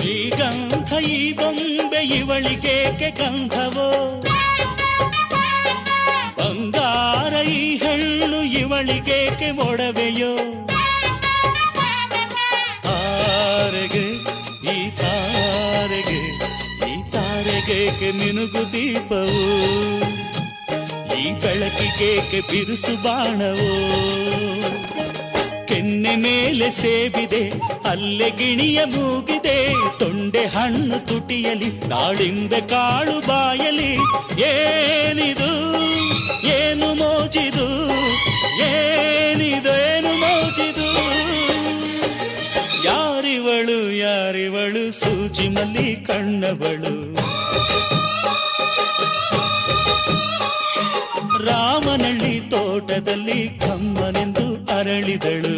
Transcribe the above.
ಶ್ರೀಗಂಧ ಈ ಬೊಂಬೆ ಇವಳಿಗೇಕೆ ಗಂಧವೋ, ಬಂಗಾರ ಈ ಹೆಣ್ಣು ಇವಳಿಗೇಕೆ ಒಡವೆಯೋ. ತಾರೆಗೆ ಈ ತಾರೆಗೆ ಈ ತಾರೆಗೇಕೆ ಮಿನುಗು ದೀಪವು, ಈ ಬೆಳಕಿಗೇಕೆ ಬಿರುಸು ಬಾಣವೋ. ಕೆನ್ನೆ ಮೇಲೆ ಸೇಬಿದೆ ಅಲ್ಲೆ ಗಿಣಿಯ ಮೂಗಿದೆ, ತೊಂಡೆ ಹಣ್ಣು ತುಟಿಯಲಿ ದಾಳಿಂಬೆ ಕಾಳು ಬಾಯಲಿ. ಏನಿದು ಏನು ಮೋಜಿದು, ಏನಿದೇನು ಮೋಜಿದು. ಯಾರಿವಳು ಯಾರಿವಳು ಸೂಜಿ ಮಲ್ಲಿ ಕಣ್ಣವಳು. ರಾಮನಳ್ಳಿ ತೋಟದಲ್ಲಿ ಕಮ್ಮನೆಂದು ಅರಳಿದಳು.